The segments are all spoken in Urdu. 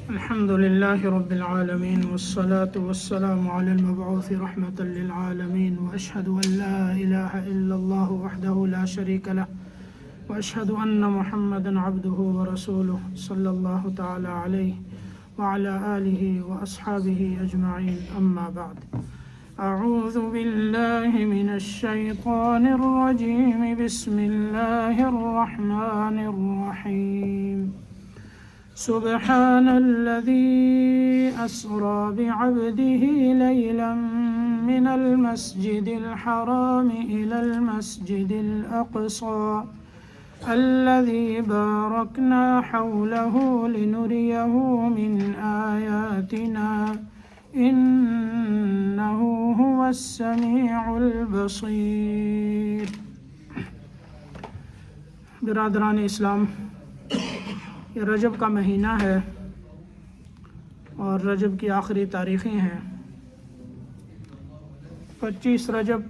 الحمد لله رب العالمين والصلاة والسلام على المبعوث رحمة للعالمين وأشهد أن لا إله إلا الله وحده لا شريك له وأشهد أن محمدا عبده ورسوله صلى الله تعالى عليه وعلى آله وأصحابه أجمعين أما بعد أعوذ بالله من الشيطان الرجيم بسم الله الرحمن الرحيم سبحان الذي أسرى بعبده ليلا من المسجد الحرام إلى المسجد الأقصى الذي باركنا حوله لنريه من آياتنا إنه هو السميع البصير. برادران اسلام، یہ رجب کا مہینہ ہے اور رجب کی آخری تاریخیں ہیں. 25 رجب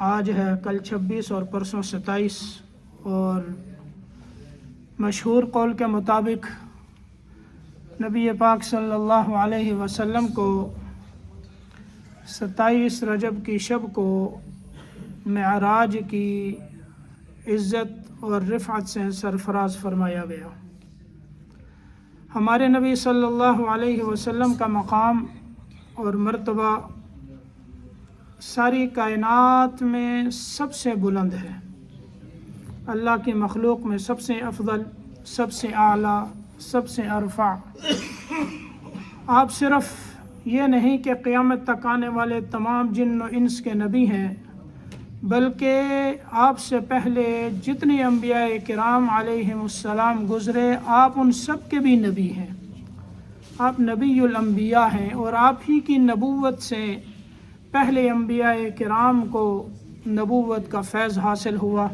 آج ہے، کل 26 اور پرسوں 27، اور مشہور قول کے مطابق نبی پاک صلی اللہ علیہ وسلم کو 27 رجب کی شب کو معراج کی عزت اور رفعت سے سرفراز فرمایا گیا. ہمارے نبی صلی اللہ علیہ وسلم کا مقام اور مرتبہ ساری کائنات میں سب سے بلند ہے. اللہ کی مخلوق میں سب سے افضل، سب سے اعلیٰ، سب سے ارفع. آپ صرف یہ نہیں کہ قیامت تک آنے والے تمام جن و انس کے نبی ہیں، بلکہ آپ سے پہلے جتنے انبیاء کرام علیہم السلام گزرے، آپ ان سب کے بھی نبی ہیں. آپ نبی الانبیاء ہیں، اور آپ ہی کی نبوت سے پہلے انبیاء کرام کو نبوت کا فیض حاصل ہوا.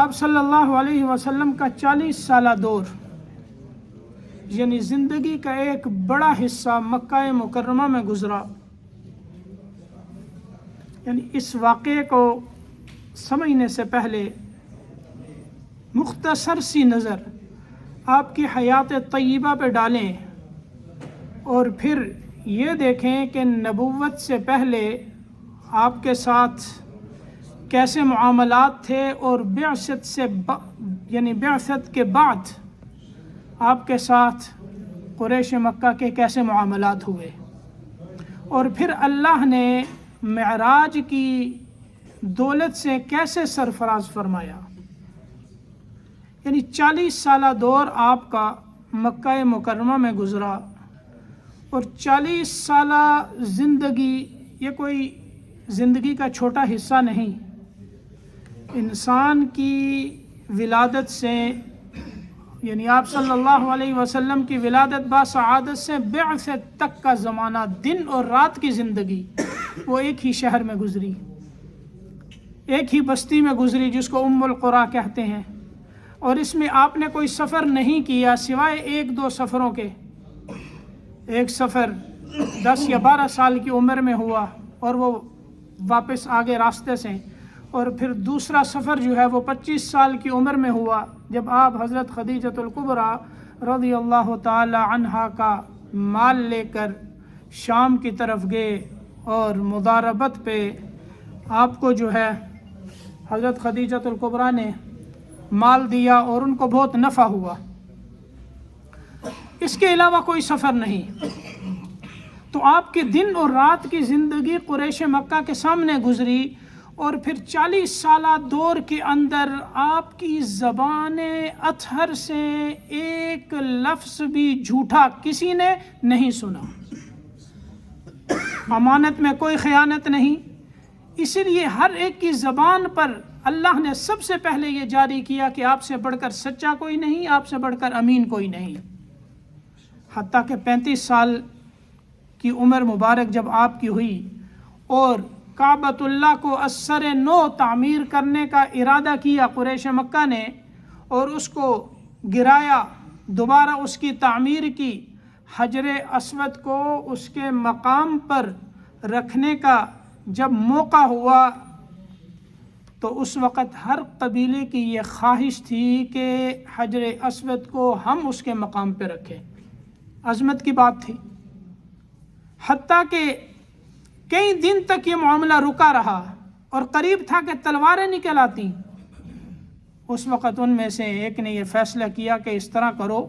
آپ صلی اللہ علیہ وسلم کا 40 سالہ دور، یعنی زندگی کا ایک بڑا حصہ مکہ مکرمہ میں گزرا. یعنی اس واقعے کو سمجھنے سے پہلے مختصر سی نظر آپ کی حیات طیبہ پہ ڈالیں، اور پھر یہ دیکھیں کہ نبوت سے پہلے آپ کے ساتھ کیسے معاملات تھے، اور بعثت کے بعد آپ کے ساتھ قریش مکہ کے کیسے معاملات ہوئے، اور پھر اللہ نے معراج کی دولت سے کیسے سرفراز فرمایا. یعنی 40 سالہ دور آپ کا مکہ مکرمہ میں گزرا، اور 40 سالہ زندگی یہ کوئی زندگی کا چھوٹا حصہ نہیں. انسان کی ولادت سے، یعنی آپ صلی اللہ علیہ وسلم کی ولادت باسعادت سے بعثت تک کا زمانہ، دن اور رات کی زندگی وہ ایک ہی شہر میں گزری، ایک ہی بستی میں گزری جس کو ام القریٰ کہتے ہیں. اور اس میں آپ نے کوئی سفر نہیں کیا سوائے 1-2 سفروں کے. ایک سفر 10 یا 12 سال کی عمر میں ہوا اور وہ واپس آگے راستے سے، اور پھر دوسرا سفر جو ہے وہ 25 سال کی عمر میں ہوا، جب آپ حضرت خدیجۃ الکبریٰ رضی اللہ تعالی عنہا کا مال لے کر شام کی طرف گئے، اور مضاربت پہ آپ کو جو ہے حضرت خدیجۃ الکبریٰ نے مال دیا اور ان کو بہت نفع ہوا. اس کے علاوہ کوئی سفر نہیں. تو آپ کے دن اور رات کی زندگی قریش مکہ کے سامنے گزری، اور پھر 40 سالہ دور کے اندر آپ کی زبان اطہر سے ایک لفظ بھی جھوٹا کسی نے نہیں سنا. امانت میں کوئی خیانت نہیں. اسی لیے ہر ایک کی زبان پر اللہ نے سب سے پہلے یہ جاری کیا کہ آپ سے بڑھ کر سچا کوئی نہیں، آپ سے بڑھ کر امین کوئی نہیں. حتیٰ کہ 35 سال کی عمر مبارک جب آپ کی ہوئی، اور کعبۃ اللہ کو ازسر نو تعمیر کرنے کا ارادہ کیا قریش مکہ نے، اور اس کو گرایا، دوبارہ اس کی تعمیر کی، حجر اسود کو اس کے مقام پر رکھنے کا جب موقع ہوا تو اس وقت ہر قبیلے کی یہ خواہش تھی کہ حجر اسود کو ہم اس کے مقام پہ رکھیں، عظمت کی بات تھی۔ حتیٰ کہ کئی دن تک یہ معاملہ رکا رہا اور قریب تھا کہ تلواریں نکل آتی۔ اس وقت ان میں سے ایک نے یہ فیصلہ کیا کہ اس طرح کرو،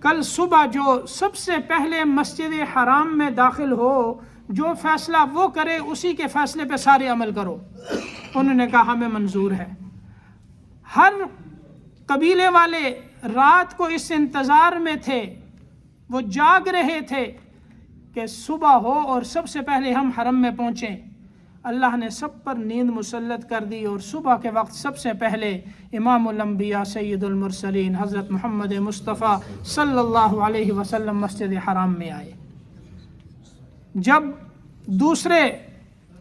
کل صبح جو سب سے پہلے مسجد حرام میں داخل ہو، جو فیصلہ وہ کرے اسی کے فیصلے پہ سارے عمل کرو۔ انہوں نے کہا ہمیں منظور ہے۔ ہر قبیلے والے رات کو اس انتظار میں تھے، وہ جاگ رہے تھے کہ صبح ہو اور سب سے پہلے ہم حرم میں پہنچیں۔ اللہ نے سب پر نیند مسلط کر دی اور صبح کے وقت سب سے پہلے امام الانبیاء سید المرسلین حضرت محمد مصطفیٰ صلی اللہ علیہ وسلم مسجد حرام میں آئے۔ جب دوسرے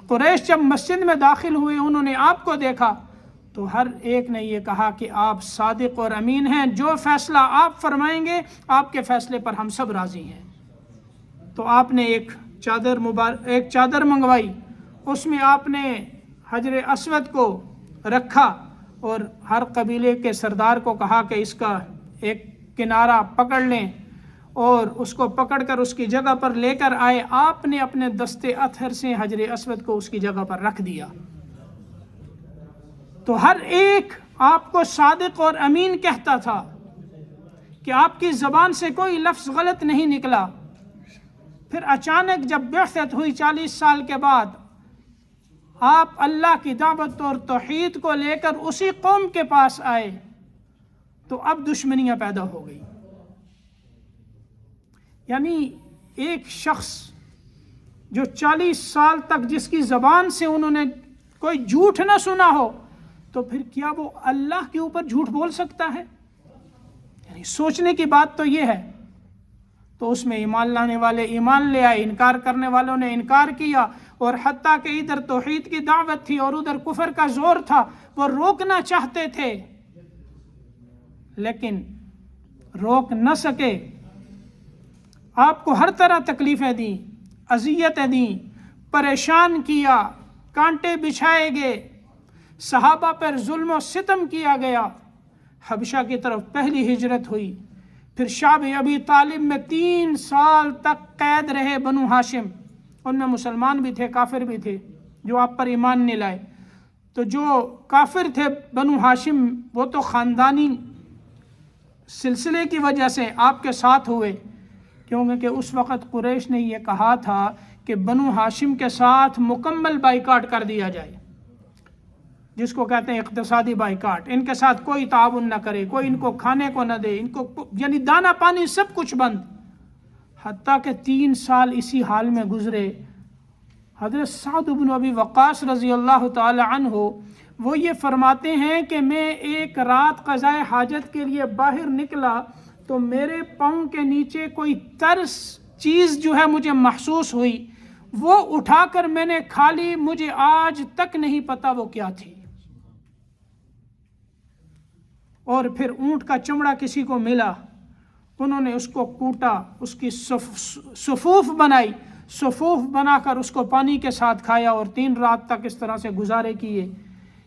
قریش جب مسجد میں داخل ہوئے، انہوں نے آپ کو دیکھا تو ہر ایک نے یہ کہا کہ آپ صادق اور امین ہیں، جو فیصلہ آپ فرمائیں گے آپ کے فیصلے پر ہم سب راضی ہیں۔ تو آپ نے ایک چادر منگوائی، اس میں آپ نے حجر اسود کو رکھا اور ہر قبیلے کے سردار کو کہا کہ اس کا ایک کنارہ پکڑ لیں اور اس کو پکڑ کر اس کی جگہ پر لے کر آئے۔ آپ نے اپنے دستے اطہر سے حجر اسود کو اس کی جگہ پر رکھ دیا۔ تو ہر ایک آپ کو صادق اور امین کہتا تھا کہ آپ کی زبان سے کوئی لفظ غلط نہیں نکلا۔ پھر اچانک جب بعثت ہوئی 40 سال کے بعد، آپ اللہ کی دعوت اور توحید کو لے کر اسی قوم کے پاس آئے تو اب دشمنیاں پیدا ہو گئی۔ یعنی ایک شخص جو 40 سال تک جس کی زبان سے انہوں نے کوئی جھوٹ نہ سنا ہو، تو پھر کیا وہ اللہ کے اوپر جھوٹ بول سکتا ہے؟ یعنی سوچنے کی بات تو یہ ہے۔ تو اس میں ایمان لانے والے ایمان لے آئے، انکار کرنے والوں نے انکار کیا، اور حتیٰ کہ ادھر توحید کی دعوت تھی اور ادھر کفر کا زور تھا، وہ روکنا چاہتے تھے لیکن روک نہ سکے۔ آپ کو ہر طرح تکلیفیں دیں، اذیتیں دیں، پریشان کیا، کانٹے بچھائے گئے، صحابہ پر ظلم و ستم کیا گیا۔ حبشہ کی طرف پہلی ہجرت ہوئی، پھر شعب ابی طالب میں 3 سال تک قید رہے بنو ہاشم۔ ان میں مسلمان بھی تھے، کافر بھی تھے جو آپ پر ایمان نہیں لائے۔ تو جو کافر تھے بنو ہاشم، وہ تو خاندانی سلسلے کی وجہ سے آپ کے ساتھ ہوئے، کیونکہ اس وقت قریش نے یہ کہا تھا کہ بنو ہاشم کے ساتھ مکمل بائیکاٹ کر دیا جائے، جس کو کہتے ہیں اقتصادی بائیکاٹ۔ ان کے ساتھ کوئی تعاون نہ کرے، کوئی ان کو کھانے کو نہ دے، ان کو یعنی دانا پانی سب کچھ بند۔ حتیٰ کہ 3 سال اسی حال میں گزرے۔ حضرت سعد بن ابی وقاص رضی اللہ تعالی عنہ وہ یہ فرماتے ہیں کہ میں ایک رات قضائے حاجت کے لیے باہر نکلا تو میرے پاؤں کے نیچے کوئی ترس چیز جو ہے مجھے محسوس ہوئی، وہ اٹھا کر میں نے کھا لی، مجھے آج تک نہیں پتا وہ کیا تھی۔ اور پھر اونٹ کا چمڑا کسی کو ملا، انہوں نے اس کو کوٹا، اس کی صفوف بنائی، صفوف بنا کر اس کو پانی کے ساتھ کھایا اور 3 رات تک اس طرح سے گزارے کیے۔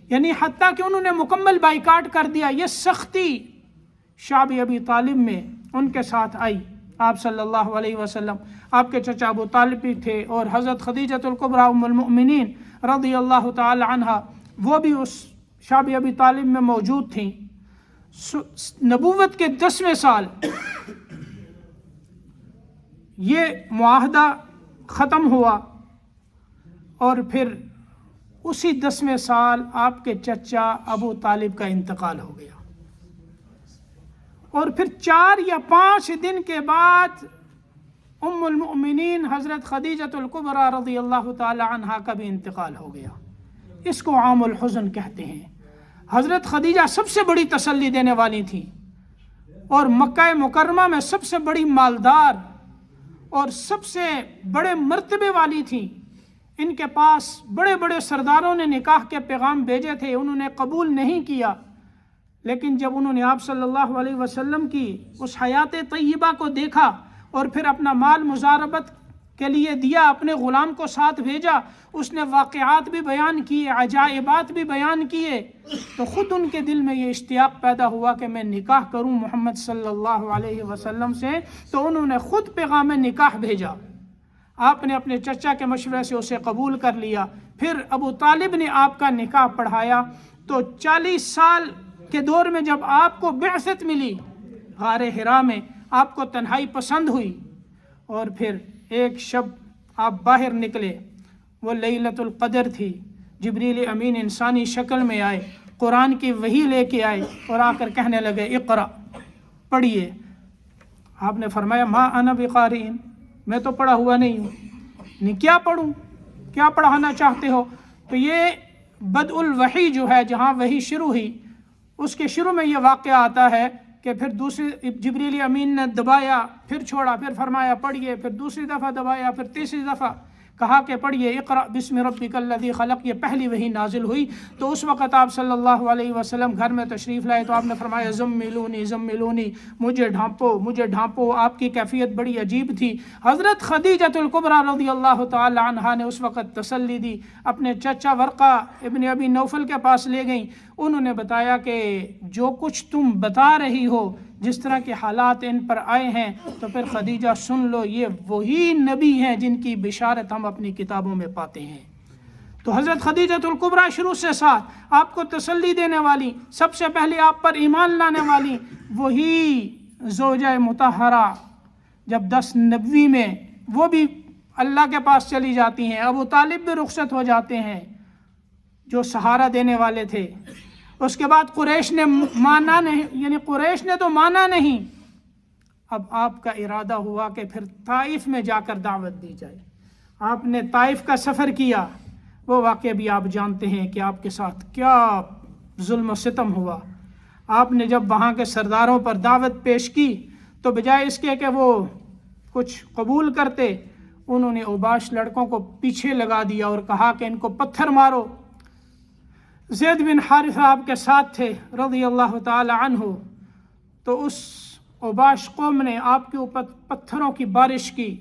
یعنی حتیٰ کہ انہوں نے مکمل بائیکاٹ کر دیا۔ یہ سختی شعب ابی طالب میں ان کے ساتھ آئی۔ آپ صلی اللہ علیہ وسلم، آپ کے چچا ابو طالب بھی تھے، اور حضرت خدیجۃ الکبریٰ ام المؤمنین رضی اللہ تعالی عنہا وہ بھی اس شعب ابی طالب میں موجود تھیں۔ نبوت کے 10ویں سال یہ معاہدہ ختم ہوا، اور پھر اسی 10ویں سال آپ کے چچا ابو طالب کا انتقال ہو گیا، اور پھر 4 یا 5 دن کے بعد ام المؤمنین حضرت خدیجۃ الکبریٰ رضی اللہ تعالی عنہا کا بھی انتقال ہو گیا۔ اس کو عام الحزن کہتے ہیں۔ حضرت خدیجہ سب سے بڑی تسلی دینے والی تھی، اور مکہ مکرمہ میں سب سے بڑی مالدار اور سب سے بڑے مرتبے والی تھی۔ ان کے پاس بڑے بڑے سرداروں نے نکاح کے پیغام بھیجے تھے، انہوں نے قبول نہیں کیا، لیکن جب انہوں نے آپ صلی اللہ علیہ وسلم کی اس حیات طیبہ کو دیکھا اور پھر اپنا مال مزاربت کے لیے دیا، اپنے غلام کو ساتھ بھیجا، اس نے واقعات بھی بیان کیے، عجائبات بھی بیان کیے، تو خود ان کے دل میں یہ اشتیاق پیدا ہوا کہ میں نکاح کروں محمد صلی اللہ علیہ وسلم سے، تو انہوں نے خود پیغام نکاح بھیجا۔ آپ نے اپنے چچا کے مشورے سے اسے قبول کر لیا، پھر ابو طالب نے آپ کا نکاح پڑھایا۔ تو 40 سال کے دور میں جب آپ کو بعثت ملی غار حرا میں، آپ کو تنہائی پسند ہوئی، اور پھر ایک شب آپ باہر نکلے، وہ لیلۃ القدر تھی، جبریل امین انسانی شکل میں آئے، قرآن کی وحی لے کے آئے اور آ کر کہنے لگے اقرأ، پڑھیے۔ آپ نے فرمایا ما انا بقارئ، میں تو پڑھا ہوا نہیں ہوں، کیا پڑھوں، کیا پڑھانا چاہتے ہو؟ تو یہ بدء الوحی جو ہے، جہاں وحی شروع ہوئی، اس کے شروع میں یہ واقعہ آتا ہے کہ پھر دوسری جبریل امین نے دبایا، پھر چھوڑا، پھر فرمایا پڑھیے، پھر دوسری دفعہ دبایا، پھر تیسری دفعہ کہا کہ پڑھیے اقرأ بسم ربک الذی خلق، یہ پہلی وحی نازل ہوئی۔ تو اس وقت آپ صلی اللہ علیہ وسلم گھر میں تشریف لائے تو آپ نے فرمایا زملونی زملونی، مجھے ڈھانپو مجھے ڈھانپو۔ آپ کی کیفیت بڑی عجیب تھی۔ حضرت خدیجۃ الکبریٰ رضی اللہ تعالی عنہا نے اس وقت تسلی دی، اپنے چچا ورقہ ابن ابی نوفل کے پاس لے گئیں، انہوں نے بتایا کہ جو کچھ تم بتا رہی ہو، جس طرح کے حالات ان پر آئے ہیں، تو پھر خدیجہ سن لو، یہ وہی نبی ہیں جن کی بشارت ہم اپنی کتابوں میں پاتے ہیں۔ تو حضرت خدیجۃ الکبریٰ شروع سے ساتھ آپ کو تسلی دینے والی، سب سے پہلے آپ پر ایمان لانے والی وہی زوجہ مطہرہ، جب 10 نبوی میں وہ بھی اللہ کے پاس چلی جاتی ہیں، ابو طالب بھی رخصت ہو جاتے ہیں جو سہارا دینے والے تھے۔ اس کے بعد قریش نے مانا نہیں، یعنی قریش نے تو مانا نہیں، اب آپ کا ارادہ ہوا کہ پھر طائف میں جا کر دعوت دی جائے۔ آپ نے طائف کا سفر کیا، وہ واقعہ بھی آپ جانتے ہیں کہ آپ کے ساتھ کیا ظلم و ستم ہوا۔ آپ نے جب وہاں کے سرداروں پر دعوت پیش کی تو بجائے اس کے کہ وہ کچھ قبول کرتے، انہوں نے اوباش لڑکوں کو پیچھے لگا دیا اور کہا کہ ان کو پتھر مارو۔ زید بن حارثہ آپ کے ساتھ تھے رضی اللہ تعالی عنہ، تو اس اوباش قوم نے آپ کے اوپر پتھروں کی بارش کی،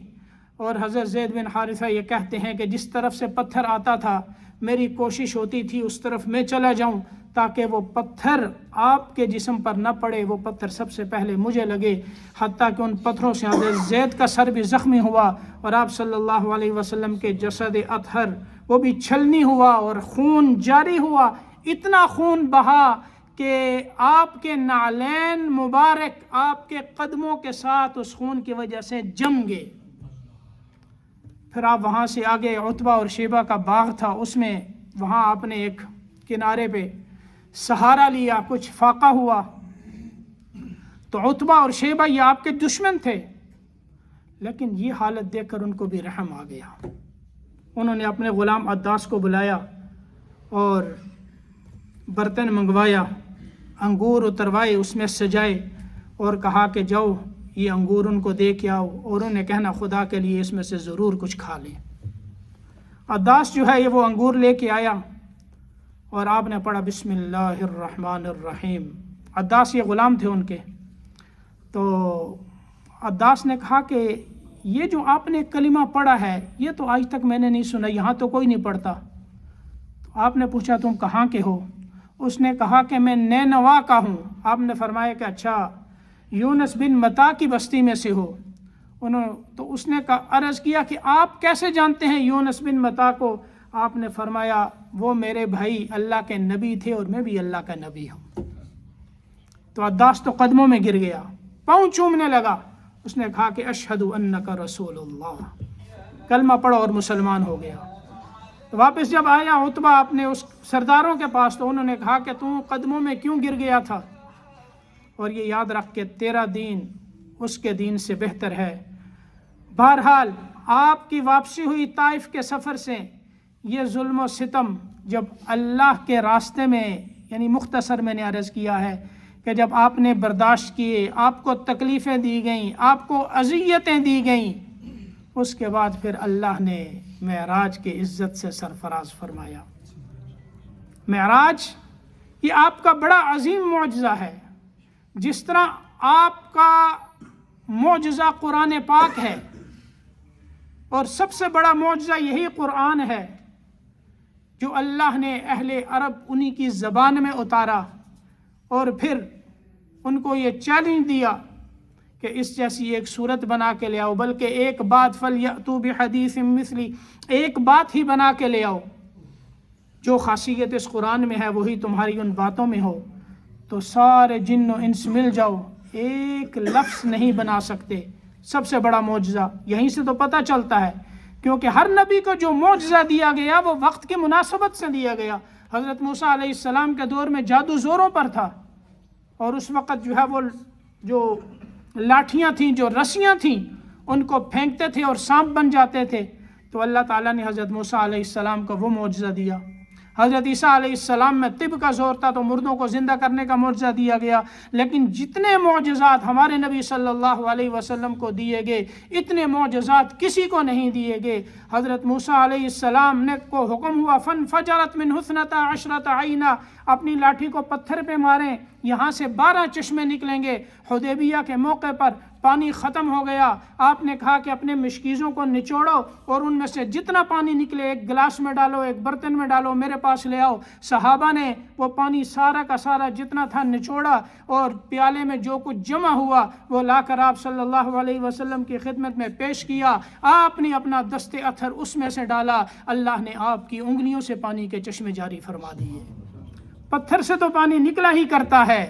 اور حضرت زید بن حارثہ یہ کہتے ہیں کہ جس طرف سے پتھر آتا تھا میری کوشش ہوتی تھی اس طرف میں چلا جاؤں تاکہ وہ پتھر آپ کے جسم پر نہ پڑے، وہ پتھر سب سے پہلے مجھے لگے، حتیٰ کہ ان پتھروں سے حضرت زید کا سر بھی زخمی ہوا، اور آپ صلی اللہ علیہ وسلم کے جسد اطہر وہ بھی چھلنی ہوا اور خون جاری ہوا، اتنا خون بہا کہ آپ کے نعلین مبارک آپ کے قدموں کے ساتھ اس خون کی وجہ سے جم گئے۔ پھر آپ وہاں سے آگے عتبہ اور شیبہ کا باغ تھا، اس میں وہاں آپ نے ایک کنارے پہ سہارا لیا، کچھ فاقہ ہوا، تو عتبہ اور شیبہ یہ آپ کے دشمن تھے، لیکن یہ حالت دیکھ کر ان کو بھی رحم آ گیا۔ انہوں نے اپنے غلام عداس کو بلایا اور برتن منگوایا، انگور اتروائے، اس میں سجائے، اور کہا کہ جاؤ یہ انگور ان کو دے کے آؤ، اور انہیں کہنا خدا کے لیے اس میں سے ضرور کچھ کھا لیں۔ عداس جو ہے یہ وہ انگور لے کے آیا، اور آپ نے پڑھا بسم اللہ الرحمن الرحیم۔ عداس یہ غلام تھے ان کے، تو عداس نے کہا کہ یہ جو آپ نے کلمہ پڑھا ہے یہ تو آج تک میں نے نہیں سنا، یہاں تو کوئی نہیں پڑھتا۔ تو آپ نے پوچھا تم کہاں کے ہو؟ اس نے کہا کہ میں نینوا کا ہوں۔ آپ نے فرمایا کہ اچھا یونس بن متا کی بستی میں سے ہو؟ تو اس نے عرض کیا کہ آپ کیسے جانتے ہیں یونس بن متا کو؟ آپ نے فرمایا وہ میرے بھائی اللہ کے نبی تھے اور میں بھی اللہ کا نبی ہوں۔ تو عداس تو قدموں میں گر گیا، پاؤں چومنے لگا، اس نے کہا کہ اشہد انک رسول اللہ، کلمہ پڑھو، اور مسلمان ہو گیا۔ تو واپس جب آیا عتبہ اپنے اس سرداروں کے پاس تو انہوں نے کہا کہ تو قدموں میں کیوں گر گیا تھا؟ اور یہ یاد رکھ کہ تیرا دین اس کے دین سے بہتر ہے۔ بہرحال آپ کی واپسی ہوئی طائف کے سفر سے، یہ ظلم و ستم جب اللہ کے راستے میں، یعنی مختصر میں نے عرض کیا ہے کہ جب آپ نے برداشت کیے، آپ کو تکلیفیں دی گئیں، آپ کو اذیتیں دی گئیں، اس کے بعد پھر اللہ نے معراج کی عزت سے سرفراز فرمایا۔ معراج یہ آپ کا بڑا عظیم معجزہ ہے، جس طرح آپ کا معجزہ قرآن پاک ہے، اور سب سے بڑا معجزہ یہی قرآن ہے جو اللہ نے اہل عرب انہی کی زبان میں اتارا، اور پھر ان کو یہ چیلنج دیا کہ اس جیسی ایک صورت بنا کے لے آؤ، بلکہ ایک بات فَلْيَأْتُوا بِحَدِيثٍ مِثْلِهِ، ایک بات ہی بنا کے لے آؤ، جو خاصیت اس قرآن میں ہے وہی تمہاری ان باتوں میں ہو۔ تو سارے جن و انس مل جاؤ، ایک لفظ نہیں بنا سکتے۔ سب سے بڑا معجزہ یہیں سے تو پتہ چلتا ہے، کیونکہ ہر نبی کو جو معجزہ دیا گیا وہ وقت کی مناسبت سے دیا گیا۔ حضرت موسیٰ علیہ السلام کے دور میں جادو زوروں پر تھا، اور اس وقت جو ہے وہ جو لاٹھیاں تھیں، جو رسیاں تھیں، ان کو پھینکتے تھے اور سانپ بن جاتے تھے، تو اللہ تعالیٰ نے حضرت موسیٰ علیہ السلام کو وہ معجزہ دیا۔ حضرت عیسیٰ علیہ السلام میں طب کا زور تھا تو مردوں کو زندہ کرنے کا معجزہ دیا گیا۔ لیکن جتنے معجزات ہمارے نبی صلی اللہ علیہ وسلم کو دیے گئے، اتنے معجزات کسی کو نہیں دیے گئے۔ حضرت موسیٰ علیہ السلام نے کو حکم ہوا فَانْفَجَرَتْ مِنْهُ اثْنَتَا عَشْرَةَ عَيْنًا، اپنی لاٹھی کو پتھر پہ ماریں، یہاں سے 12 چشمے نکلیں گے۔ حدیبیہ کے موقع پر پانی ختم ہو گیا، آپ نے کہا کہ اپنے مشکیزوں کو نچوڑو اور ان میں سے جتنا پانی نکلے ایک گلاس میں ڈالو، ایک برتن میں ڈالو، میرے پاس لے آؤ۔ صحابہ نے وہ پانی سارا کا سارا جتنا تھا نچوڑا، اور پیالے میں جو کچھ جمع ہوا وہ لا کر آپ صلی اللہ علیہ وسلم کی خدمت میں پیش کیا۔ آپ نے اپنا دست اتھر اس میں سے ڈالا، اللہ نے آپ کی انگلیوں سے پانی کے چشمے جاری فرما دیے۔ پتھر سے تو پانی نکلا ہی کرتا ہے،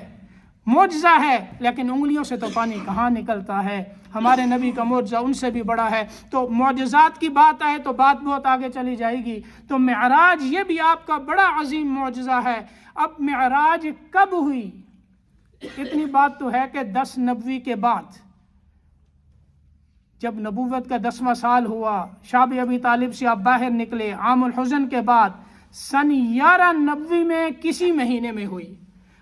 معجزہ ہے، لیکن انگلیوں سے تو پانی کہاں نکلتا ہے۔ ہمارے نبی کا معجزہ ان سے بھی بڑا ہے۔ تو معجزات کی بات آئے تو بات بہت آگے چلی جائے گی۔ تو معراج یہ بھی آپ کا بڑا عظیم معجزہ ہے۔ اب معراج کب ہوئی؟ اتنی بات تو ہے کہ 10 نبوی کے بعد، جب نبوت کا 10واں سال ہوا، شاب ابی طالب سے آپ باہر نکلے، عام الحزن کے بعد سن 11 نبوی میں کسی مہینے میں ہوئی۔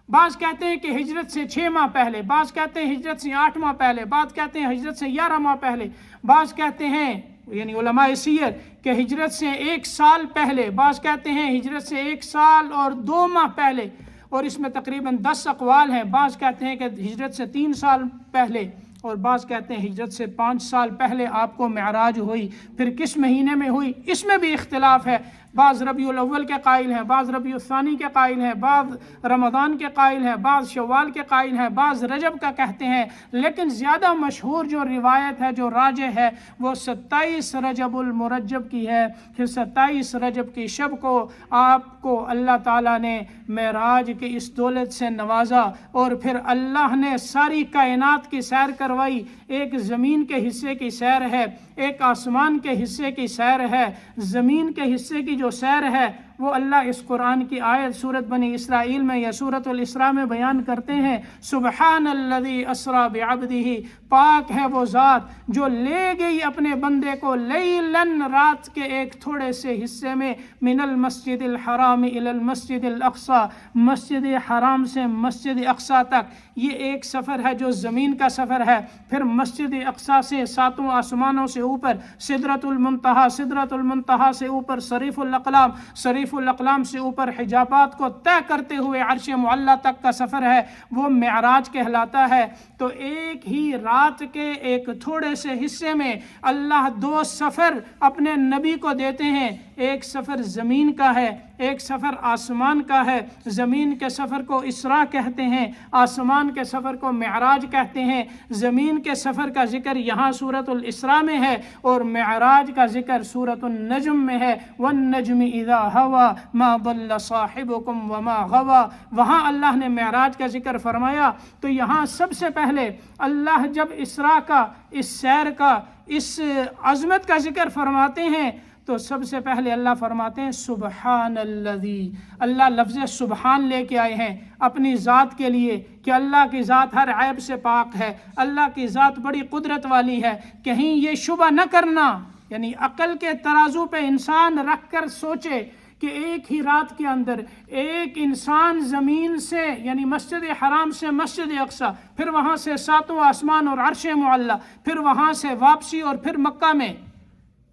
بعض کہتے ہیں کہ ہجرت سے 6 ماہ پہلے، بعض کہتے ہیں ہجرت سے 8 ماہ پہلے، بعض کہتے ہیں ہجرت سے 11 ماہ پہلے، بعض کہتے ہیں یعنی علماء سیر کہ ہجرت سے 1 سال پہلے، بعض کہتے ہیں ہجرت سے 1 سال اور 2 ماہ پہلے، اور اس میں تقریباً 10 اقوال ہیں۔ بعض کہتے ہیں کہ ہجرت سے 3 سال پہلے، اور بعض کہتے ہیں ہجرت سے 5 سال پہلے آپ کو معراج ہوئی۔ پھر کس مہینے میں ہوئی اس میں بھی اختلاف ہے۔ بعض ربیع الاول کے قائل ہیں، بعض ربیع الثانی کے قائل ہیں، بعض رمضان کے قائل ہیں، بعض شوال کے قائل ہیں، بعض رجب کا کہتے ہیں۔ لیکن زیادہ مشہور جو روایت ہے، جو راجح ہے، وہ 27 رجب المرجب کی ہے کہ 27 رجب کی شب کو آپ کو اللہ تعالیٰ نے معراج کی اس دولت سے نوازا، اور پھر اللہ نے ساری کائنات کی سیر کروائی۔ ایک زمین کے حصے کی سیر ہے، ایک آسمان کے حصے کی سیر ہے۔ زمین کے حصے کی جو سیر ہے وہ اللہ اس قرآن کی آیت سورت بنی اسرائیل میں یا سورت الاسراء میں بیان کرتے ہیں۔ سبحان الذی اسریٰ بعبدہ، پاک ہے وہ ذات جو لے گئی اپنے بندے کو لیلاً، رات کے ایک تھوڑے سے حصے میں، من المسجد الحرام الی المسجد الاقصی، مسجد حرام سے مسجد اقصی تک۔ یہ ایک سفر ہے جو زمین کا سفر ہے۔ پھر مسجد اقصی سے 7 آسمانوں سے اوپر سدرۃ المنتہا، سدرۃ المنتہا سے اوپر صریف الاقلام، صریف الاقلام سے اوپر حجابات کو طے کرتے ہوئے عرش معلیٰ تک کا سفر ہے، وہ معراج کہلاتا ہے۔ تو ایک ہی رات کے ایک تھوڑے سے حصے میں اللہ 2 سفر اپنے نبی کو دیتے ہیں۔ ایک سفر زمین کا ہے، ایک سفر آسمان کا ہے۔ زمین کے سفر کو اسراء کہتے ہیں، آسمان کے سفر کو معراج کہتے ہیں۔ زمین کے سفر کا ذکر یہاں سورۃ الاسراء میں ہے، اور معراج کا ذکر سورۃ النجم میں ہے۔ والنجم اذا ہوا ما ضل صاحبکم وما غوا، وہاں اللہ نے معراج کا ذکر فرمایا۔ تو یہاں سب سے پہلے اللہ جب اسراء کا، اس سیر کا، اس عظمت کا ذکر فرماتے ہیں تو سب سے پہلے اللہ فرماتے ہیں سبحان الذی، اللہ لفظ سبحان لے کے آئے ہیں اپنی ذات کے لیے کہ اللہ کی ذات ہر عیب سے پاک ہے، اللہ کی ذات بڑی قدرت والی ہے۔ کہیں یہ شبہ نہ کرنا، یعنی عقل کے ترازو پہ انسان رکھ کر سوچے کہ ایک ہی رات کے اندر ایک انسان زمین سے یعنی مسجد حرام سے مسجد اقصی، پھر وہاں سے 7 آسمان اور عرش معلیٰ، پھر وہاں سے واپسی، اور پھر مکہ میں،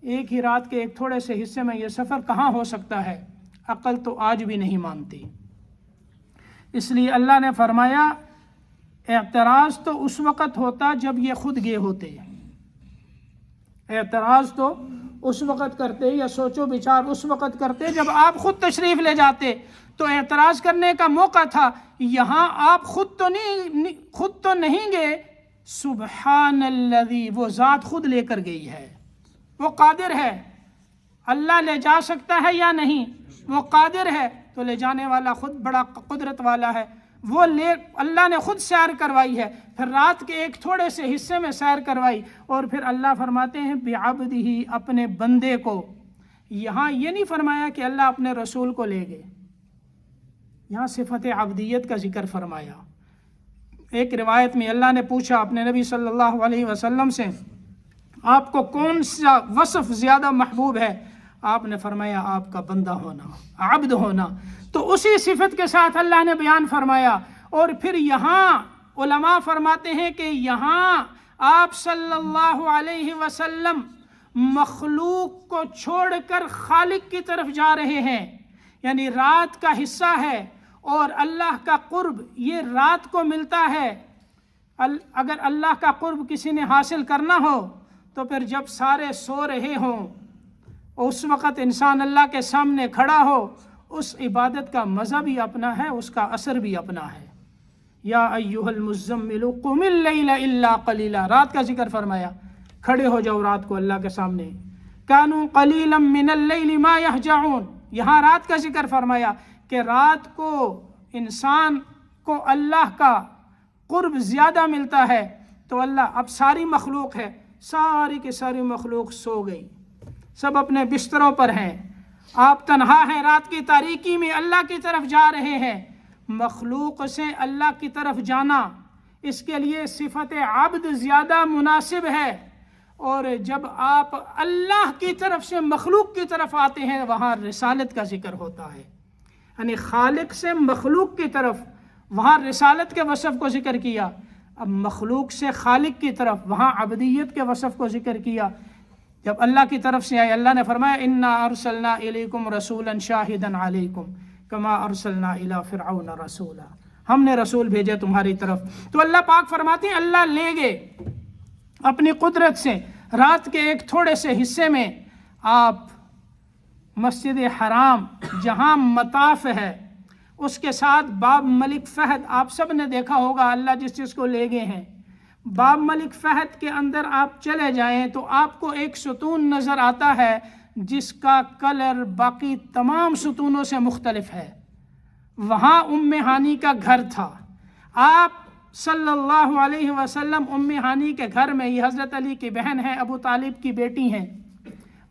ایک ہی رات کے ایک تھوڑے سے حصے میں یہ سفر کہاں ہو سکتا ہے؟ عقل تو آج بھی نہیں مانتی۔ اس لیے اللہ نے فرمایا اعتراض تو اس وقت ہوتا جب یہ خود گئے ہوتے، اعتراض تو اس وقت کرتے یا سوچ و بچار اس وقت کرتے جب آپ خود تشریف لے جاتے تو اعتراض کرنے کا موقع تھا. یہاں آپ خود تو نہیں گئے، سبحان الذی، وہ ذات خود لے کر گئی ہے. وہ قادر ہے. اللہ لے جا سکتا ہے یا نہیں؟ وہ قادر ہے. تو لے جانے والا خود بڑا قدرت والا ہے. وہ اللہ نے خود سیر کروائی ہے، پھر رات کے ایک تھوڑے سے حصے میں سیر کروائی، اور پھر اللہ فرماتے ہیں بعبدہ، اپنے بندے کو. یہاں یہ نہیں فرمایا کہ اللہ اپنے رسول کو لے گئے، یہاں صفت عبدیت کا ذکر فرمایا. ایک روایت میں اللہ نے پوچھا اپنے نبی صلی اللہ علیہ وسلم سے، آپ کو کون سا وصف زیادہ محبوب ہے؟ آپ نے فرمایا آپ کا بندہ ہونا، عبد ہونا. تو اسی صفت کے ساتھ اللہ نے بیان فرمایا. اور پھر یہاں علماء فرماتے ہیں کہ یہاں آپ صلی اللہ علیہ وسلم مخلوق کو چھوڑ کر خالق کی طرف جا رہے ہیں. یعنی رات کا حصہ ہے اور اللہ کا قرب یہ رات کو ملتا ہے. اگر اللہ کا قرب کسی نے حاصل کرنا ہو تو پھر جب سارے سو رہے ہوں اس وقت انسان اللہ کے سامنے کھڑا ہو، اس عبادت کا مزہ بھی اپنا ہے، اس کا اثر بھی اپنا ہے. یا ایھا المزمل قم اللیل الا قلیلا، رات کا ذکر فرمایا، کھڑے ہو جاؤ رات کو اللہ کے سامنے. کانوا قلیلا من اللیل ما یہجعون، یہاں رات کا ذکر فرمایا کہ رات کو انسان کو اللہ کا قرب زیادہ ملتا ہے. تو اللہ، اب ساری مخلوق ہے، ساری کی ساری مخلوق سو گئی، سب اپنے بستروں پر ہیں، آپ تنہا ہیں رات کی تاریکی میں، اللہ کی طرف جا رہے ہیں. مخلوق سے اللہ کی طرف جانا، اس کے لیے صفت عبد زیادہ مناسب ہے. اور جب آپ اللہ کی طرف سے مخلوق کی طرف آتے ہیں وہاں رسالت کا ذکر ہوتا ہے. یعنی خالق سے مخلوق کی طرف، وہاں رسالت کے وصف کو ذکر کیا. اب مخلوق سے خالق کی طرف، وہاں عبدیت کے وصف کو ذکر کیا. جب اللہ کی طرف سے آئے، اللہ نے فرمایا انا ارسلنا الیکم رسولا شاہدا علیکم کما ارسلنا الی فرعون رسولا، ہم نے رسول بھیجے تمہاری طرف. تو اللہ پاک فرماتے ہیں اللہ لے گئے اپنی قدرت سے. رات کے ایک تھوڑے سے حصے میں آپ مسجد حرام جہاں مطاف ہے اس کے ساتھ باب ملک فہد، آپ سب نے دیکھا ہوگا اللہ جس چیز کو لے گئے ہیں. باب ملک فہد کے اندر آپ چلے جائیں تو آپ کو ایک ستون نظر آتا ہے جس کا کلر باقی تمام ستونوں سے مختلف ہے. وہاں ام ہانی کا گھر تھا. آپ صلی اللہ علیہ وسلم ام ہانی کے گھر میں، یہ حضرت علی کی بہن ہیں، ابو طالب کی بیٹی ہیں،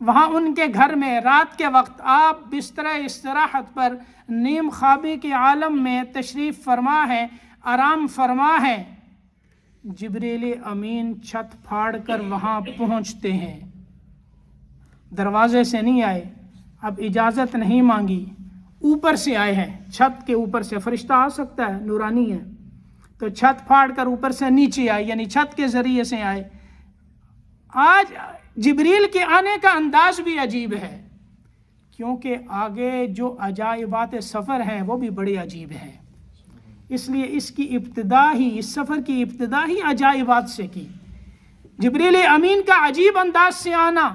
وہاں ان کے گھر میں رات کے وقت آپ بستر استراحت پر نیم خوابی کے عالم میں تشریف فرما ہے، آرام فرما ہے. جبریل امین چھت پھاڑ کر وہاں پہنچتے ہیں، دروازے سے نہیں آئے، اب اجازت نہیں مانگی، اوپر سے آئے ہیں، چھت کے اوپر سے. فرشتہ آ سکتا ہے، نورانی ہے، تو چھت پھاڑ کر اوپر سے نیچے آئے، یعنی چھت کے ذریعے سے آئے. آج جبریل کے آنے کا انداز بھی عجیب ہے، کیونکہ آگے جو عجائبات سفر ہیں وہ بھی بڑے عجیب ہیں. اس لیے اس کی ابتدا ہی، اس سفر کی ابتدا ہی عجائبات سے کی. جبریل امین کا عجیب انداز سے آنا،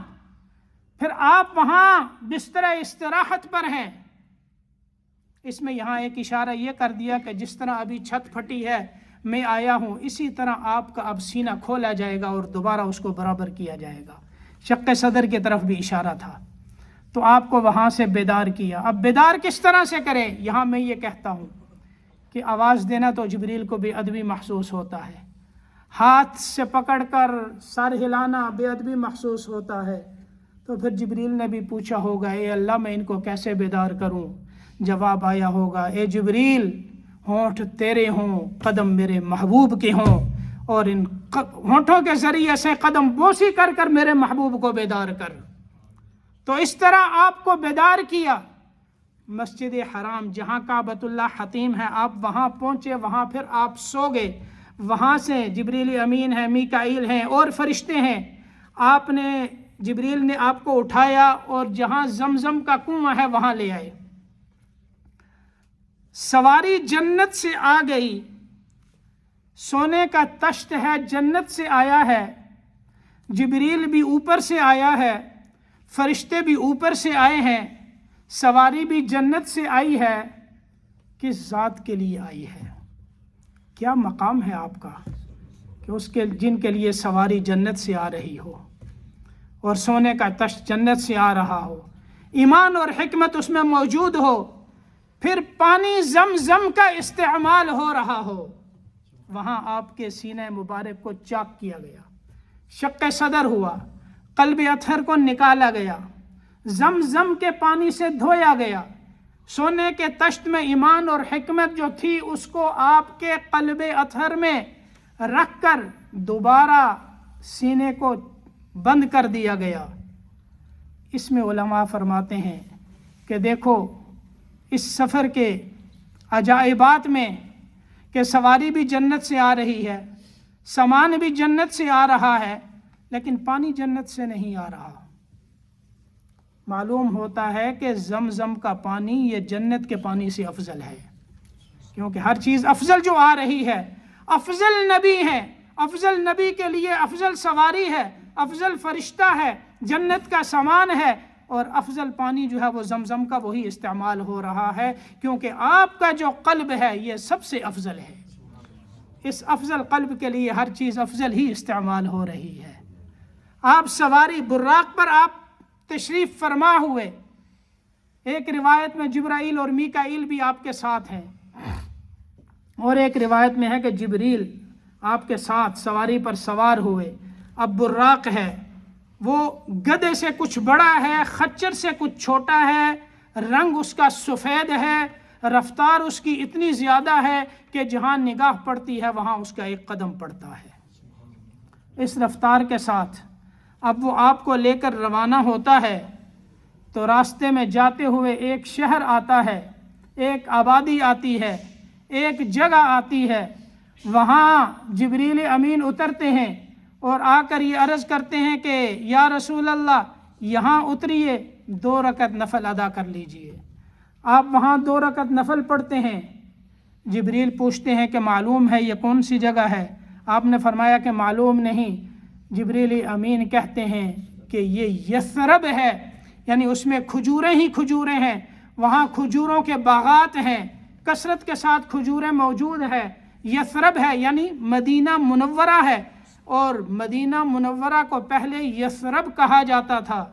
پھر آپ وہاں بستر استراحت پر ہیں. اس میں یہاں ایک اشارہ یہ کر دیا کہ جس طرح ابھی چھت پھٹی ہے میں آیا ہوں، اسی طرح آپ کا اب سینہ کھولا جائے گا اور دوبارہ اس کو برابر کیا جائے گا. شق صدر کی طرف بھی اشارہ تھا. تو آپ کو وہاں سے بیدار کیا. اب بیدار کس طرح سے کریں؟ یہاں میں یہ کہتا ہوں کہ آواز دینا تو جبریل کو بے ادبی محسوس ہوتا ہے، ہاتھ سے پکڑ کر سر ہلانا بے ادبی محسوس ہوتا ہے. تو پھر جبریل نے بھی پوچھا ہوگا اے اللہ میں ان کو کیسے بیدار کروں؟ جواب آیا ہوگا اے جبریل، ہونٹ تیرے ہوں، قدم میرے محبوب کے ہوں، اور ان ہونٹوں کے ذریعے سے قدم بوسی کر کر میرے محبوب کو بیدار کر. تو اس طرح آپ کو بیدار کیا. مسجد حرام جہاں کعبۃ اللہ حتیم ہے، آپ وہاں پہنچے، وہاں پھر آپ سو گئے. وہاں سے جبریل امین ہیں، میکائیل ہیں اور فرشتے ہیں. جبریل نے آپ کو اٹھایا اور جہاں زمزم کا کنواں ہے وہاں لے آئے. سواری جنت سے آ گئی، سونے کا تشت ہے جنت سے آیا ہے، جبریل بھی اوپر سے آیا ہے، فرشتے بھی اوپر سے آئے ہیں، سواری بھی جنت سے آئی ہے، کس ذات کے لیے آئی ہے؟ کیا مقام ہے آپ کا کہ اس کے جن کے لیے سواری جنت سے آ رہی ہو اور سونے کا تشت جنت سے آ رہا ہو، ایمان اور حکمت اس میں موجود ہو، پھر پانی زمزم کا استعمال ہو رہا ہو، وہاں آپ کے سینہ مبارک کو چاک کیا گیا، شق صدر ہوا، قلب اطہر کو نکالا گیا، زمزم کے پانی سے دھویا گیا، سونے کے تشت میں ایمان اور حکمت جو تھی اس کو آپ کے قلب اطہر میں رکھ کر دوبارہ سینے کو بند کر دیا گیا۔ اس میں علماء فرماتے ہیں کہ دیکھو اس سفر کے عجائبات میں کہ سواری بھی جنت سے آ رہی ہے، سامان بھی جنت سے آ رہا ہے، لیکن پانی جنت سے نہیں آ رہا۔ معلوم ہوتا ہے کہ زمزم کا پانی یہ جنت کے پانی سے افضل ہے، کیونکہ ہر چیز افضل جو آ رہی ہے، افضل نبی ہے، افضل نبی کے لیے افضل سواری ہے، افضل فرشتہ ہے، جنت کا سامان ہے، اور افضل پانی جو ہے وہ زمزم کا وہی استعمال ہو رہا ہے، کیونکہ آپ کا جو قلب ہے یہ سب سے افضل ہے۔ اس افضل قلب کے لیے ہر چیز افضل ہی استعمال ہو رہی ہے۔ آپ سواری براق پر آپ تشریف فرما ہوئے، ایک روایت میں جبرائیل اور میکائیل بھی آپ کے ساتھ ہیں، اور ایک روایت میں ہے کہ جبریل آپ کے ساتھ سواری پر سوار ہوئے۔ اب براق ہے وہ گدھے سے کچھ بڑا ہے، خچر سے کچھ چھوٹا ہے، رنگ اس کا سفید ہے، رفتار اس کی اتنی زیادہ ہے کہ جہاں نگاہ پڑتی ہے وہاں اس کا ایک قدم پڑتا ہے۔ اس رفتار کے ساتھ اب وہ آپ کو لے کر روانہ ہوتا ہے تو راستے میں جاتے ہوئے ایک شہر آتا ہے، ایک آبادی آتی ہے، ایک جگہ آتی ہے، وہاں جبریل امین اترتے ہیں اور آ کر یہ عرض کرتے ہیں کہ یا رسول اللہ یہاں اتریے، 2 رکعت نفل ادا کر لیجئے۔ آپ وہاں 2 رکعت نفل پڑھتے ہیں۔ جبریل پوچھتے ہیں کہ معلوم ہے یہ کون سی جگہ ہے؟ آپ نے فرمایا کہ معلوم نہیں۔ جبریل امین کہتے ہیں کہ یہ یثرب ہے، یعنی اس میں کھجوریں ہی کھجوریں ہیں، وہاں کھجوروں کے باغات ہیں، کثرت کے ساتھ کھجوریں موجود ہیں۔ یثرب ہے یعنی مدینہ منورہ ہے، اور مدینہ منورہ کو پہلے یثرب کہا جاتا تھا،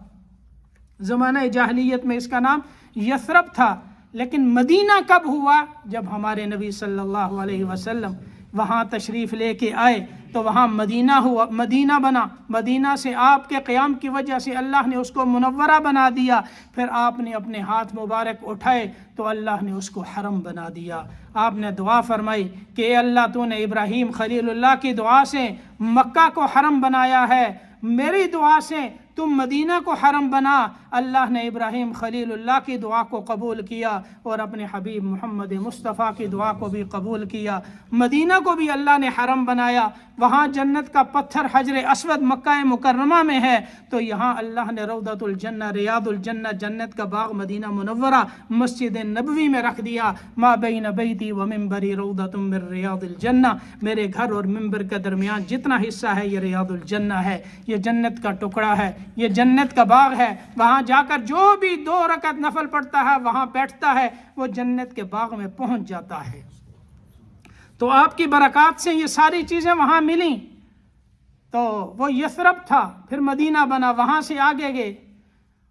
زمانہ جاہلیت میں اس کا نام یثرب تھا، لیکن مدینہ کب ہوا؟ جب ہمارے نبی صلی اللہ علیہ وسلم وہاں تشریف لے کے آئے تو وہاں مدینہ ہوا، مدینہ بنا۔ مدینہ سے آپ کے قیام کی وجہ سے اللہ نے اس کو منورہ بنا دیا، پھر آپ نے اپنے ہاتھ مبارک اٹھائے تو اللہ نے اس کو حرم بنا دیا۔ آپ نے دعا فرمائی کہ اے اللہ تو نے ابراہیم خلیل اللہ کی دعا سے مکہ کو حرم بنایا ہے، میری دعا سے تم مدینہ کو حرم بنا۔ اللہ نے ابراہیم خلیل اللہ کی دعا کو قبول کیا اور اپنے حبیب محمد مصطفیٰ کی دعا کو بھی قبول کیا۔ مدینہ کو بھی اللہ نے حرم بنایا، وہاں جنت کا پتھر حجر اسود مکہ مکرمہ میں ہے، تو یہاں اللہ نے روضۃ الجنہ ریاض الجنہ جنت کا باغ مدینہ منورہ مسجد نبوی میں رکھ دیا۔ ما بین بیتی و منبری روضۃ من ریاض الجنہ، میرے گھر اور منبر کے درمیان جتنا حصہ ہے یہ ریاض الجنہ ہے، یہ جنت کا ٹکڑا ہے، یہ جنت کا باغ ہے۔ وہاں جا کر جو بھی 2 رکعت نفل پڑھتا ہے وہاں بیٹھتا ہے وہ جنت کے باغ میں پہنچ جاتا ہے۔ تو آپ کی برکات سے یہ ساری چیزیں وہاں ملیں۔ تو وہ یثرب تھا، پھر مدینہ بنا، وہاں سے آگے گئے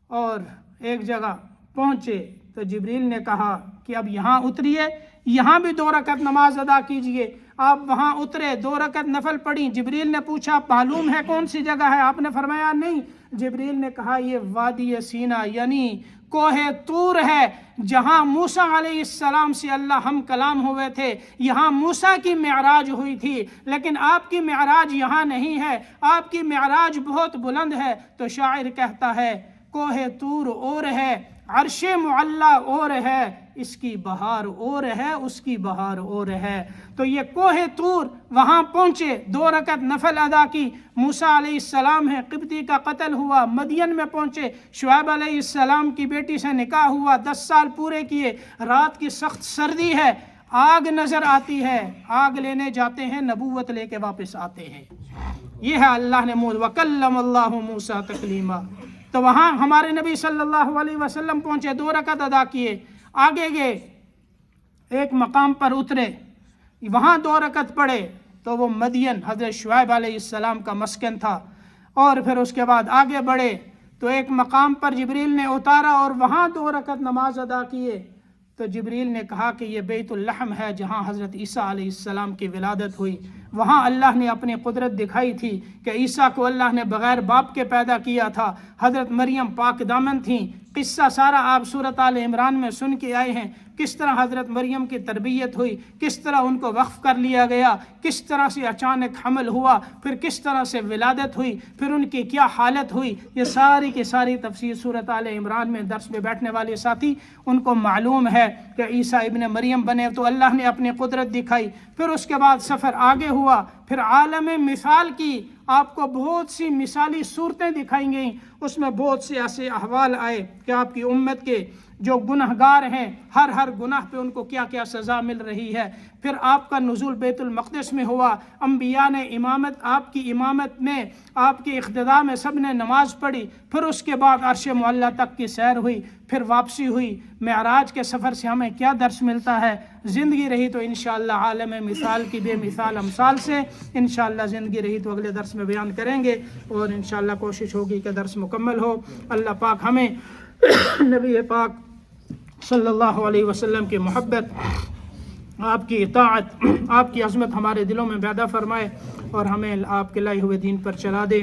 اور ایک جگہ پہنچے تو جبریل نے کہا کہ اب یہاں اتریے، یہاں بھی 2 رکعت نماز ادا کیجئے۔ آپ وہاں اترے، 2 رکعت نفل پڑھی۔ جبریل نے پوچھا معلوم ہے کون سی جگہ ہے؟ آپ نے فرمایا نہیں۔ جبریل نے کہا یہ وادی سینا یعنی کوہ طور ہے، جہاں موسیٰ علیہ السلام سے اللہ ہم کلام ہوئے تھے، یہاں موسیٰ کی معراج ہوئی تھی، لیکن آپ کی معراج یہاں نہیں ہے، آپ کی معراج بہت بلند ہے۔ تو شاعر کہتا ہے کوہ طور اور ہے، عرش معلیٰ اور ہے، اس کی بہار اور ہے، اس کی بہار اور ہے۔ تو یہ کوہ طور وہاں پہنچے، 2 رکعت نفل ادا کی۔ موسیٰ علیہ السلام ہے، قبطی کا قتل ہوا، مدین میں پہنچے، شعیب علیہ السلام کی بیٹی سے نکاح ہوا، 10 سال پورے کیے، رات کی سخت سردی ہے، آگ نظر آتی ہے، آگ لینے جاتے ہیں، نبوت لے کے واپس آتے ہیں۔ یہ ہے اللہ نے وَكَلَّمَ اللَّهُ مُوسَىٰ تَكْلِيمًا۔ تو وہاں ہمارے نبی صلی اللہ علیہ وسلم پہنچے، 2 رکعت ادا کیے، آگے گئے، ایک مقام پر اترے، وہاں 2 رکعت پڑھے، تو وہ مدین حضرت شعیب علیہ السلام کا مسکن تھا۔ اور پھر اس کے بعد آگے بڑھے تو ایک مقام پر جبریل نے اتارا اور وہاں 2 رکعت نماز ادا کیے، تو جبریل نے کہا کہ یہ بیت اللحم ہے جہاں حضرت عیسیٰ علیہ السلام کی ولادت ہوئی۔ وہاں اللہ نے اپنی قدرت دکھائی تھی کہ عیسیٰ کو اللہ نے بغیر باپ کے پیدا کیا تھا، حضرت مریم پاک دامن تھیں۔ قصہ سارا آپ سورۃ آل عمران میں سن کے آئے ہیں، کس طرح حضرت مریم کی تربیت ہوئی، کس طرح ان کو وقف کر لیا گیا، کس طرح سے اچانک حمل ہوا، پھر کس طرح سے ولادت ہوئی، پھر ان کی کیا حالت ہوئی۔ یہ ساری کی ساری تفسیر سورۃ آل عمران میں درس میں بیٹھنے والے ساتھی ان کو معلوم ہے کہ عیسیٰ ابن مریم بنے، تو اللہ نے اپنی قدرت دکھائی۔ پھر اس کے بعد سفر آگے ہوا، پھر عالم مثال کی آپ کو بہت سی مثالی صورتیں دکھائیں گئیں، اس میں بہت سے ایسے احوال آئے کہ آپ کی امت کے جو گنہگار ہیں، ہر گناہ پہ ان کو کیا کیا سزا مل رہی ہے۔ پھر آپ کا نزول بیت المقدس میں ہوا، انبیاء نے امامت، آپ کی امامت میں، آپ کی اقتداء میں سب نے نماز پڑھی۔ پھر اس کے بعد عرش معلیٰ تک کی سیر ہوئی، پھر واپسی ہوئی۔ معراج کے سفر سے ہمیں کیا درس ملتا ہے؟ زندگی رہی تو انشاءاللہ عالم مثال کی بے مثال امثال سے انشاءاللہ زندگی رہی تو اگلے درس میں بیان کریں گے، اور انشاءاللہ کوشش ہوگی کہ درس مکمل ہو۔ اللہ پاک ہمیں نبی پاک صلی اللہ علیہ وسلم کی محبت، آپ کی اطاعت، آپ کی عظمت ہمارے دلوں میں پیدا فرمائے، اور ہمیں آپ کے لائے ہوئے دین پر چلا دے۔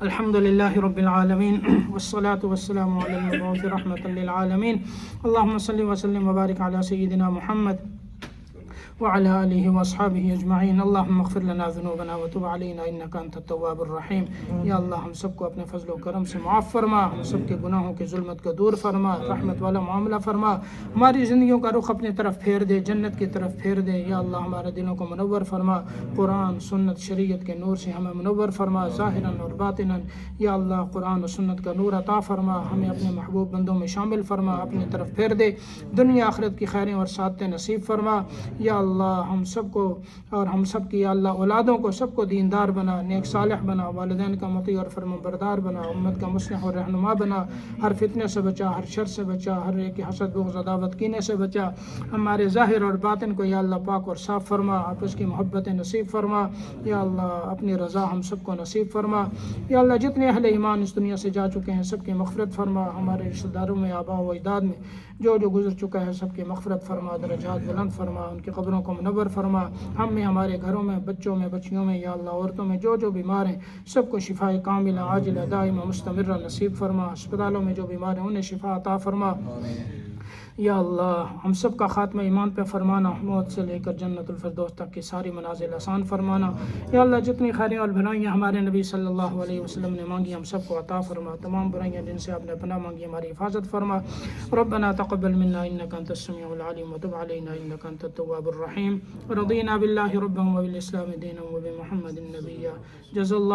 الحمدللہ رب العالمین والصلاة والسلام علی المبعوث رحمۃ للعالمین، اللہم صلی وسلم وبارک علی سیدنا محمد وعلى آله وأصحابه أجمعين۔ اللهم اغفر لنا ذنوبنا وتب علينا إنك أنت التواب الرحيم۔ یا اللہ ہم سب کو اپنے فضل و کرم سے معاف فرما، ہم سب کے گناہوں کی ظلمت کو دور فرما، رحمت والا معاملہ فرما، ہماری زندگیوں کا رخ اپنے طرف پھیر دے، جنت کی طرف پھیر دے۔ یا اللہ ہمارے دلوں کو منور فرما، قرآن سنت شریعت کے نور سے ہمیں منور فرما، ظاہراً اور باطناً۔ یا اللہ قرآن و سنت کا نور عطا فرما، ہمیں اپنے محبوب بندوں میں شامل فرما، اپنی طرف پھیر دے، دنیا آخرت کی خیریں اور سعادتیں نصیب فرما۔ یا اللہ ہم سب کو اور ہم سب کی اللہ اولادوں کو سب کو دیندار بنا، نیک صالح بنا، والدین کا مطیع اور فرما بردار بنا، امت کا مصلح اور رہنما بنا، ہر فتنے سے بچا، ہر شر سے بچا، ہر ایک کی حسد بغض عداوت کینے سے بچا، ہمارے ظاہر اور باطن کو یا اللہ پاک اور صاف فرما، آپس کی محبتیں نصیب فرما۔ یا اللہ اپنی رضا ہم سب کو نصیب فرما۔ یا اللہ جتنے اہل ایمان اس دنیا سے جا چکے ہیں سب کی مغفرت فرما، ہمارے رشتہ داروں میں، آباء و اجداد میں جو گزر چکا ہے سب کی مغفرت فرما، درجات بلند فرما، ان کی قبروں کو منور فرما۔ ہم میں، ہمارے گھروں میں، بچوں میں، بچیوں میں، یا اللہ عورتوں میں جو بیمار ہیں سب کو شفا کاملہ عاجلہ دائمہ مستمرہ نصیب فرما۔ ہسپتالوں میں جو بیمار ہیں انہیں شفا عطا فرما۔ یا اللہ ہم سب کا خاتمہ ایمان پہ فرمانا، موت سے لے کر جنت الفردوس تک کی ساری منازل آسان فرمانا۔ یا اللہ جتنی خیریں اور بھلائیاں ہمارے نبی صلی اللہ علیہ وسلم نے مانگی ہم سب کو عطا فرما، تمام برائیاں جن سے آپ نے پناہ مانگی ہماری حفاظت فرما۔ ربنا تقبل منا انك انت السميع العليم وتب علينا انك انت التواب الرحيم۔ رضينا بالله ربا وبالاسلام دينا وبمحمد نبيا۔ جزا اللہ